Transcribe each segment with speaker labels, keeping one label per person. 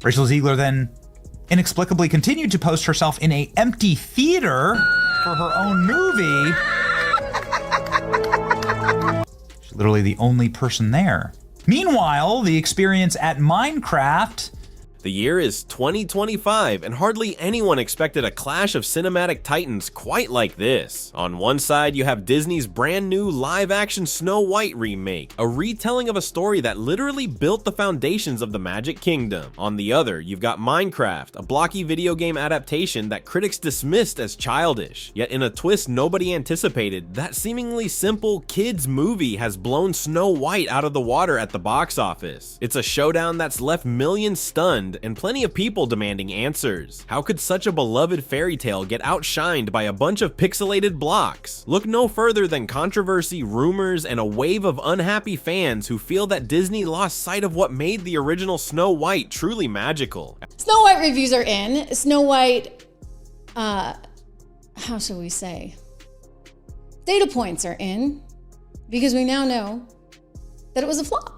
Speaker 1: Rachel Zegler then inexplicably continued to post herself in an empty theater for her own movie. She's literally the only person there. Meanwhile, the experience at Minecraft.
Speaker 2: The year is 2025, and hardly anyone expected a clash of cinematic titans quite like this. On one side, you have Disney's brand new live-action Snow White remake, a retelling of a story that literally built the foundations of the Magic Kingdom. On the other, you've got Minecraft, a blocky video game adaptation that critics dismissed as childish. Yet in a twist nobody anticipated, that seemingly simple kids movie has blown Snow White out of the water at the box office. It's a showdown that's left millions stunned, and plenty of people demanding answers. How could such a beloved fairy tale get outshined by a bunch of pixelated blocks? Look no further than controversy, rumors, and a wave of unhappy fans who feel that Disney lost sight of what made the original Snow White truly magical.
Speaker 3: Snow White reviews are in. Snow White, how shall we say? Data points are in, because we now know that it was a flop.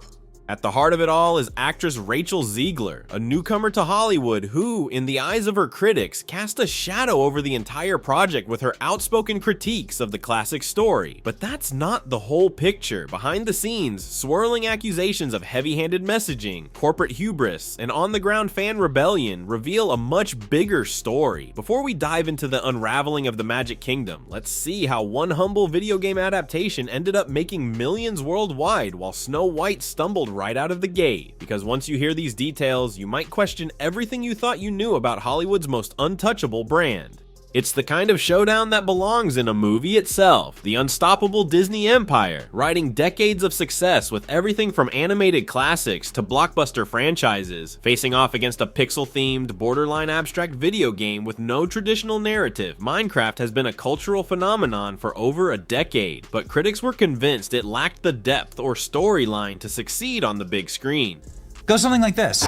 Speaker 2: At the heart of it all is actress Rachel Zegler, a newcomer to Hollywood who, in the eyes of her critics, cast a shadow over the entire project with her outspoken critiques of the classic story. But that's not the whole picture. Behind the scenes, swirling accusations of heavy-handed messaging, corporate hubris, and on-the-ground fan rebellion reveal a much bigger story. Before we dive into the unraveling of the Magic Kingdom, let's see how one humble video game adaptation ended up making millions worldwide while Snow White stumbled right out of the gate, because once you hear these details, you might question everything you thought you knew about Hollywood's most untouchable brand. It's the kind of showdown that belongs in a movie itself, the unstoppable Disney empire, riding decades of success with everything from animated classics to blockbuster franchises, facing off against a pixel-themed, borderline abstract video game with no traditional narrative. Minecraft has been a cultural phenomenon for over a decade, but critics were convinced it lacked the depth or storyline to succeed on the big screen.
Speaker 1: Goes something like this.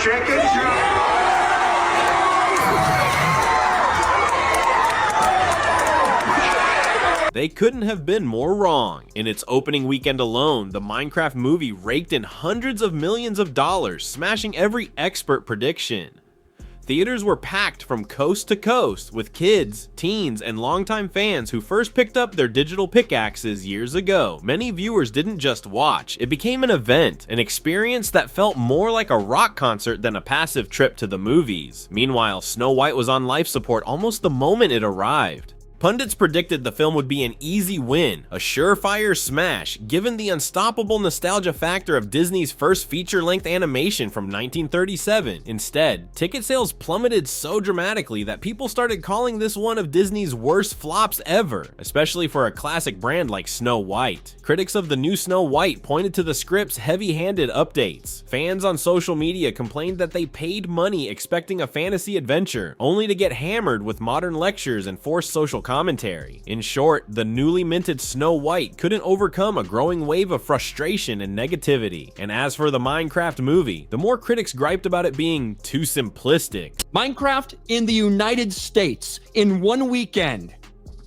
Speaker 4: Chicken joe.
Speaker 2: They couldn't have been more wrong. In its opening weekend alone, the Minecraft movie raked in hundreds of millions of dollars, smashing every expert prediction. Theaters were packed from coast to coast with kids, teens, and longtime fans who first picked up their digital pickaxes years ago. Many viewers didn't just watch, it became an event, an experience that felt more like a rock concert than a passive trip to the movies. Meanwhile, Snow White was on life support almost the moment it arrived. Pundits predicted the film would be an easy win, a surefire smash, given the unstoppable nostalgia factor of Disney's first feature-length animation from 1937. Instead, ticket sales plummeted so dramatically that people started calling this one of Disney's worst flops ever, especially for a classic brand like Snow White. Critics of the new Snow White pointed to the script's heavy-handed updates. Fans on social media complained that they paid money expecting a fantasy adventure, only to get hammered with modern lectures and forced social commentary. In short, the newly minted Snow White couldn't overcome a growing wave of frustration and negativity. And as for the Minecraft movie, the more critics griped about it being too simplistic.
Speaker 5: Minecraft in the United States in one weekend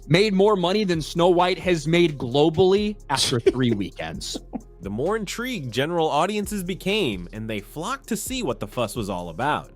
Speaker 5: made more money than Snow White has made globally after 3 weekends.
Speaker 2: The more intrigued general audiences became, and they flocked to see what the fuss was all about.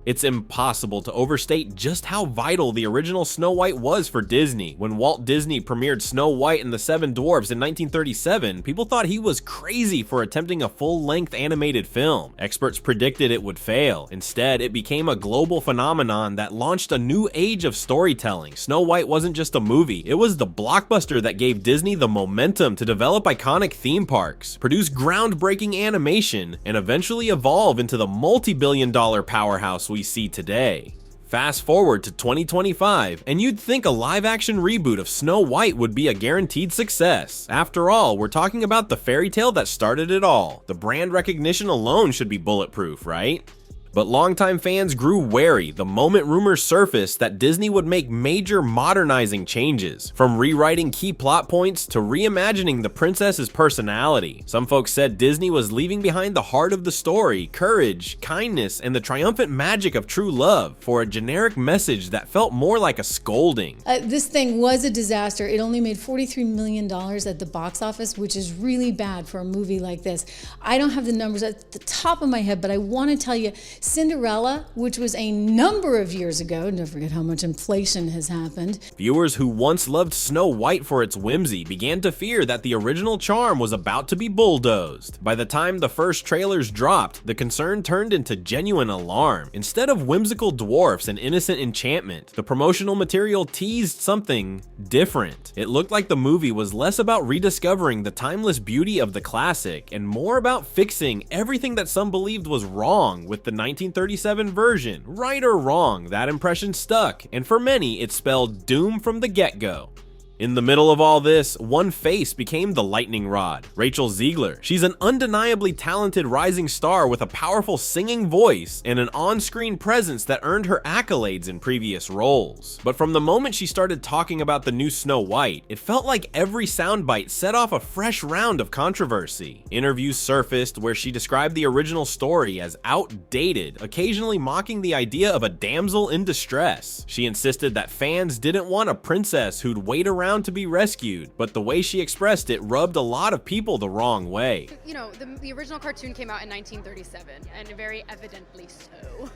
Speaker 2: It's impossible to overstate just how vital the original Snow White was for Disney. When Walt Disney premiered Snow White and the Seven Dwarfs in 1937, people thought he was crazy for attempting a full-length animated film. Experts predicted it would fail. Instead, it became a global phenomenon that launched a new age of storytelling. Snow White wasn't just a movie, it was the blockbuster that gave Disney the momentum to develop iconic theme parks, produce groundbreaking animation, and eventually evolve into the multi-billion-dollar powerhouse we see today. Fast forward to 2025, and you'd think a live-action reboot of Snow White would be a guaranteed success. After all, we're talking about the fairy tale that started it all. The brand recognition alone should be bulletproof, right? But longtime fans grew wary the moment rumors surfaced that Disney would make major modernizing changes, from rewriting key plot points to reimagining the princess's personality. Some folks said Disney was leaving behind the heart of the story, courage, kindness, and the triumphant magic of true love for a generic message that felt more like a scolding.
Speaker 3: This thing was a disaster. It only made $43 million at the box office, which is really bad for a movie like this. I don't have the numbers at the top of my head, but I want to tell you, Cinderella, which was a number of years ago, don't forget how much inflation has happened.
Speaker 2: Viewers who once loved Snow White for its whimsy began to fear that the original charm was about to be bulldozed. By the time the first trailers dropped, the concern turned into genuine alarm. Instead of whimsical dwarfs and innocent enchantment, the promotional material teased something different. It looked like the movie was less about rediscovering the timeless beauty of the classic and more about fixing everything that some believed was wrong with the 1937 version. Right or wrong, that impression stuck, and for many, it spelled doom from the get-go. In the middle of all this, one face became the lightning rod, Rachel Zegler. She's an undeniably talented rising star with a powerful singing voice and an on-screen presence that earned her accolades in previous roles. But from the moment she started talking about the new Snow White, it felt like every soundbite set off a fresh round of controversy. Interviews surfaced where she described the original story as outdated, occasionally mocking the idea of a damsel in distress. She insisted that fans didn't want a princess who'd wait around to be rescued, but the way she expressed it rubbed a lot of people the wrong way.
Speaker 6: You know, the original cartoon came out in 1937, and very evidently so.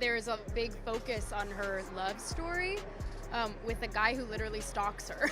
Speaker 6: There's a big focus on her love story with a guy who literally stalks her.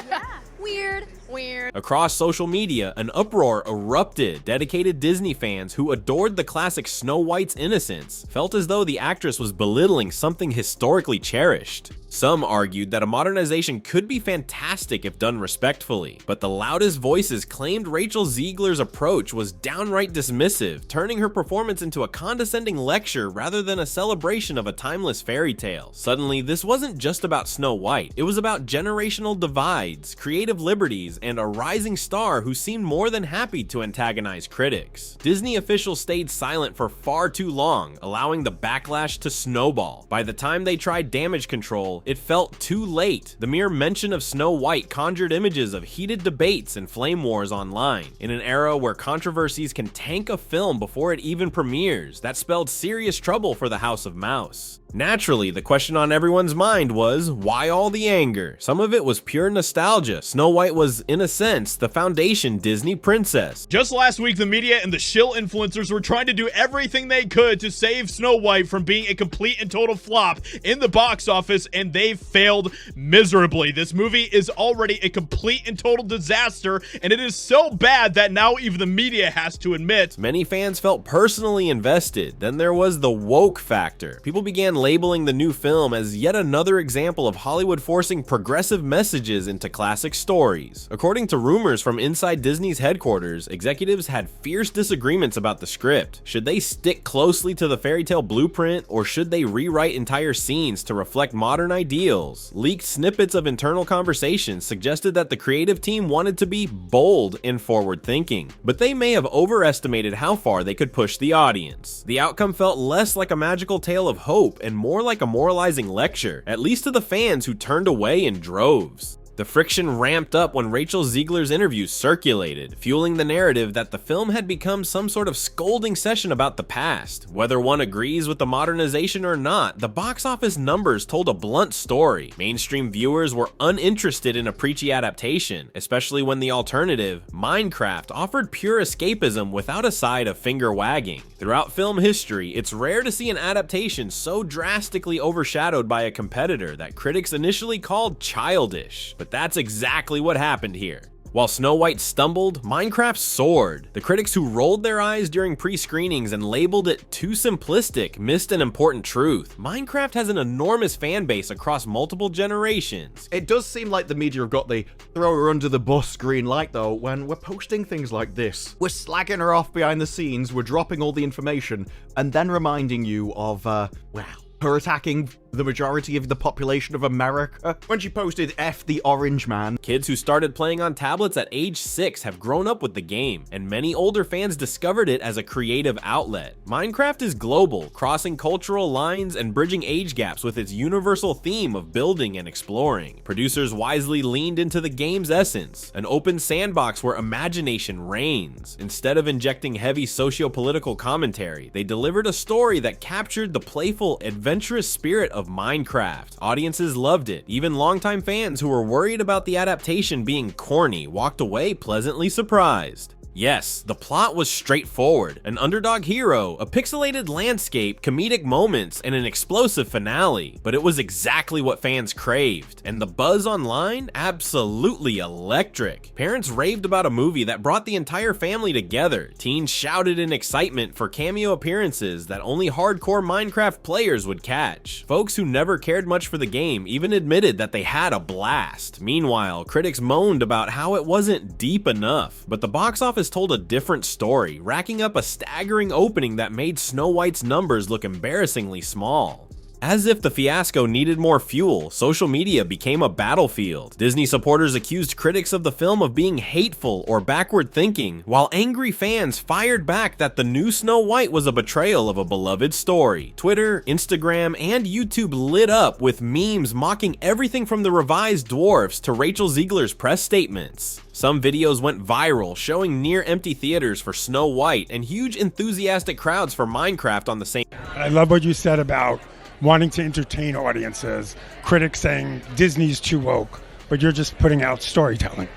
Speaker 6: Yeah. Weird.
Speaker 2: Across social media, an uproar erupted. Dedicated Disney fans who adored the classic Snow White's innocence felt as though the actress was belittling something historically cherished. Some argued that a modernization could be fantastic if done respectfully, but the loudest voices claimed Rachel Zegler's approach was downright dismissive, turning her performance into a condescending lecture rather than a celebration of a timeless fairy tale. Suddenly, this wasn't just about Snow White, it was about generational divides, creative liberties, and a rising star who seemed more than happy to antagonize critics. Disney officials stayed silent for far too long, allowing the backlash to snowball. By the time they tried damage control, it felt too late. The mere mention of Snow White conjured images of heated debates and flame wars online. In an era where controversies can tank a film before it even premieres, that spelled serious trouble for the House of Mouse. Naturally, the question on everyone's mind was, why all the anger? Some of it was pure nostalgia. Snow White was, in a sense, the foundation Disney princess.
Speaker 7: Just last week, the media and the shill influencers were trying to do everything they could to save Snow White from being a complete and total flop in the box office, and they failed miserably. This movie is already a complete and total disaster, and it is so bad that now even the media has to admit.
Speaker 2: Many fans felt personally invested. Then there was the woke factor. People began labeling the new film as yet another example of Hollywood forcing progressive messages into classic stories. According to rumors from inside Disney's headquarters, executives had fierce disagreements about the script. Should they stick closely to the fairy tale blueprint, or should they rewrite entire scenes to reflect modern ideals? Leaked snippets of internal conversations suggested that the creative team wanted to be bold and forward-thinking, but they may have overestimated how far they could push the audience. The outcome felt less like a magical tale of hope and more like a moralizing lecture, at least to the fans who turned away in droves. The friction ramped up when Rachel Zegler's interviews circulated, fueling the narrative that the film had become some sort of scolding session about the past. Whether one agrees with the modernization or not, the box office numbers told a blunt story. Mainstream viewers were uninterested in a preachy adaptation, especially when the alternative, Minecraft, offered pure escapism without a side of finger wagging. Throughout film history, it's rare to see an adaptation so drastically overshadowed by a competitor that critics initially called childish. But that's exactly what happened here. While Snow White stumbled, Minecraft soared. The critics who rolled their eyes during pre-screenings and labeled it too simplistic missed an important truth. Minecraft has an enormous fan base across multiple generations.
Speaker 8: It does seem like the media have got the throw her under the bus green light though when we're posting things like this. We're slagging her off behind the scenes, we're dropping all the information, and then reminding you of, well, her attacking the majority of the population of America when she posted F the orange man.
Speaker 2: Kids who started playing on tablets at age 6 have grown up with the game, and many older fans discovered it as a creative outlet. Minecraft is global, crossing cultural lines and bridging age gaps with its universal theme of building and exploring. Producers wisely leaned into the game's essence, an open sandbox where imagination reigns. Instead of injecting heavy socio-political commentary, they delivered a story that captured the playful, adventurous spirit of Minecraft. Audiences loved it. Even longtime fans who were worried about the adaptation being corny walked away pleasantly surprised. Yes, the plot was straightforward. An underdog hero, a pixelated landscape, comedic moments, and an explosive finale. But it was exactly what fans craved. And the buzz online? Absolutely electric. Parents raved about a movie that brought the entire family together. Teens shouted in excitement for cameo appearances that only hardcore Minecraft players would catch. Folks who never cared much for the game even admitted that they had a blast. Meanwhile, critics moaned about how it wasn't deep enough. But the box office told a different story, racking up a staggering opening that made Snow White's numbers look embarrassingly small. As if the fiasco needed more fuel, social media became a battlefield. Disney supporters accused critics of the film of being hateful or backward thinking, while angry fans fired back that the new Snow White was a betrayal of a beloved story. Twitter, Instagram, and YouTube lit up with memes mocking everything from the revised dwarfs to Rachel Zegler's press statements. Some videos went viral, showing near-empty theaters for Snow White and huge enthusiastic crowds for Minecraft on the same.
Speaker 9: I love what you said about wanting to entertain audiences, critics saying Disney's too woke, but you're just putting out storytelling.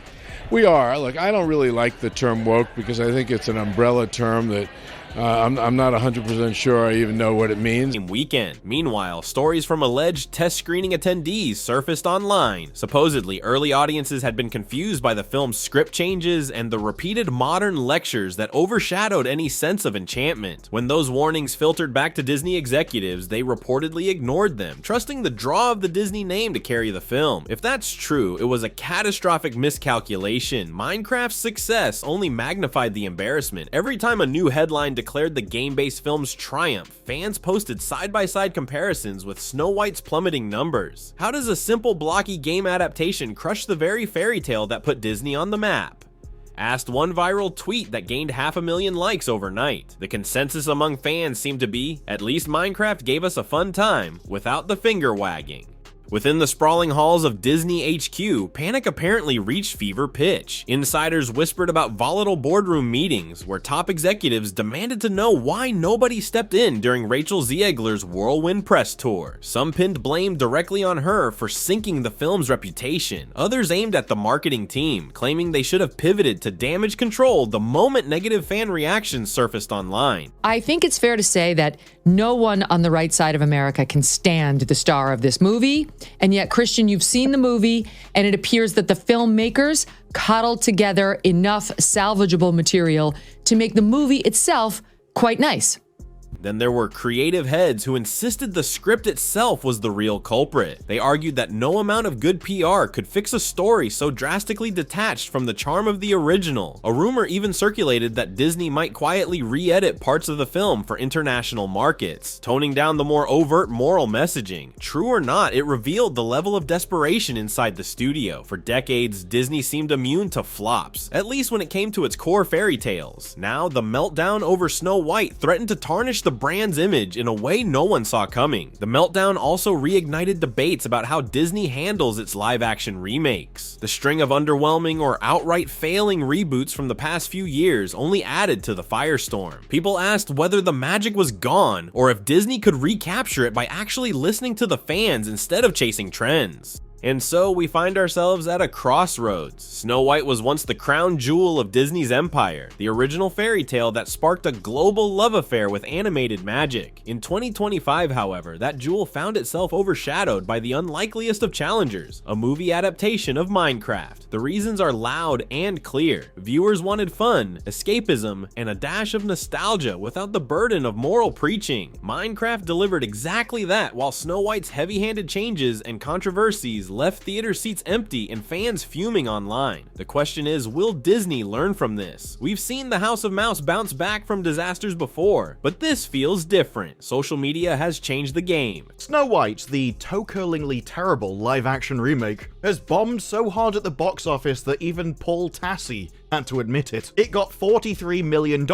Speaker 10: We are. Look, I don't really like the term woke because I think it's an umbrella term that I'm not 100% sure I even know what it means.
Speaker 2: Weekend. Meanwhile, stories from alleged test screening attendees surfaced online. Supposedly, early audiences had been confused by the film's script changes and the repeated modern lectures that overshadowed any sense of enchantment. When those warnings filtered back to Disney executives, they reportedly ignored them, trusting the draw of the Disney name to carry the film. If that's true, it was a catastrophic miscalculation. Minecraft's success only magnified the embarrassment. Every time a new headline declared the game-based film's triumph, fans posted side-by-side comparisons with Snow White's plummeting numbers. How does a simple blocky game adaptation crush the very fairy tale that put Disney on the map? Asked one viral tweet that gained 500,000 likes overnight. The consensus among fans seemed to be, at least Minecraft gave us a fun time without the finger wagging. Within the sprawling halls of Disney HQ, panic apparently reached fever pitch. Insiders whispered about volatile boardroom meetings where top executives demanded to know why nobody stepped in during Rachel Zegler's whirlwind press tour. Some pinned blame directly on her for sinking the film's reputation. Others aimed at the marketing team, claiming they should have pivoted to damage control the moment negative fan reactions surfaced online.
Speaker 11: I think it's fair to say that no one on the right side of America can stand the star of this movie. And yet, Christian, you've seen the movie, and it appears that the filmmakers cobbled together enough salvageable material to make the movie itself quite nice.
Speaker 2: Then there were creative heads who insisted the script itself was the real culprit. They argued that no amount of good PR could fix a story so drastically detached from the charm of the original. A rumor even circulated that Disney might quietly re-edit parts of the film for international markets, toning down the more overt moral messaging. True or not, it revealed the level of desperation inside the studio. For decades, Disney seemed immune to flops, at least when it came to its core fairy tales. Now, the meltdown over Snow White threatened to tarnish the brand's image in a way no one saw coming. The meltdown also reignited debates about how Disney handles its live-action remakes. The string of underwhelming or outright failing reboots from the past few years only added to the firestorm. People asked whether the magic was gone or if Disney could recapture it by actually listening to the fans instead of chasing trends. And so we find ourselves at a crossroads. Snow White was once the crown jewel of Disney's empire, the original fairy tale that sparked a global love affair with animated magic. In 2025, however, that jewel found itself overshadowed by the unlikeliest of challengers, a movie adaptation of Minecraft. The reasons are loud and clear. Viewers wanted fun, escapism, and a dash of nostalgia without the burden of moral preaching. Minecraft delivered exactly that, while Snow White's heavy-handed changes and controversies left theater seats empty and fans fuming online. The question is, will Disney learn from this? We've seen the House of Mouse bounce back from disasters before, but this feels different. Social media has changed the game.
Speaker 8: Snow White, the toe-curlingly terrible live-action remake, has bombed so hard at the box office that even Paul Tassi had to admit it. It got $43 million,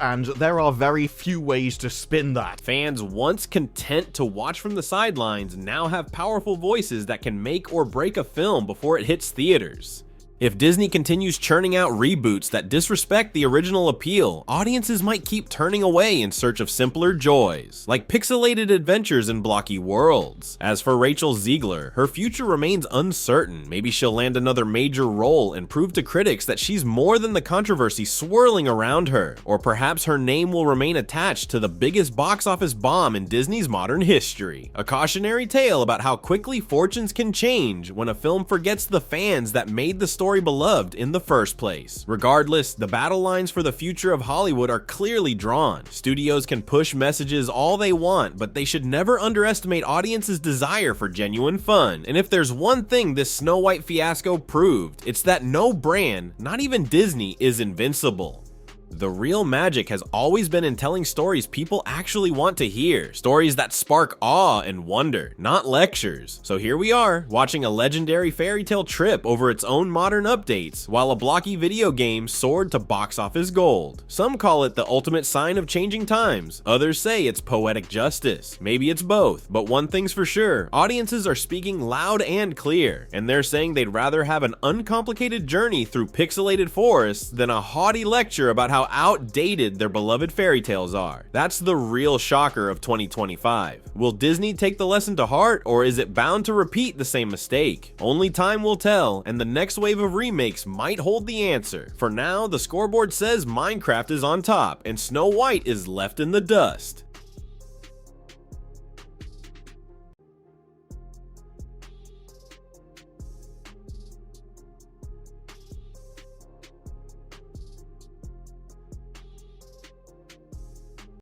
Speaker 8: and there are very few ways to spin that.
Speaker 2: Fans once content to watch from the sidelines now have powerful voices that can make or break a film before it hits theaters. If Disney continues churning out reboots that disrespect the original appeal, audiences might keep turning away in search of simpler joys, like pixelated adventures in blocky worlds. As for Rachel Zegler, her future remains uncertain. Maybe she'll land another major role and prove to critics that she's more than the controversy swirling around her, or perhaps her name will remain attached to the biggest box office bomb in Disney's modern history. A cautionary tale about how quickly fortunes can change when a film forgets the fans that made the story beloved in the first place. Regardless, the battle lines for the future of Hollywood are clearly drawn. Studios can push messages all they want, but they should never underestimate audiences' desire for genuine fun. And if there's one thing this Snow White fiasco proved, it's that no brand, not even Disney, is invincible. The real magic has always been in telling stories people actually want to hear, stories that spark awe and wonder, not lectures. So here we are, watching a legendary fairy tale trip over its own modern updates, while a blocky video game soared to box office gold. Some call it the ultimate sign of changing times, others say it's poetic justice. Maybe it's both, but one thing's for sure, audiences are speaking loud and clear, and they're saying they'd rather have an uncomplicated journey through pixelated forests than a haughty lecture about how outdated their beloved fairy tales are. That's the real shocker of 2025. Will Disney take the lesson to heart, or is it bound to repeat the same mistake? Only time will tell, and the next wave of remakes might hold the answer. For now, the scoreboard says Minecraft is on top, and Snow White is left in the dust.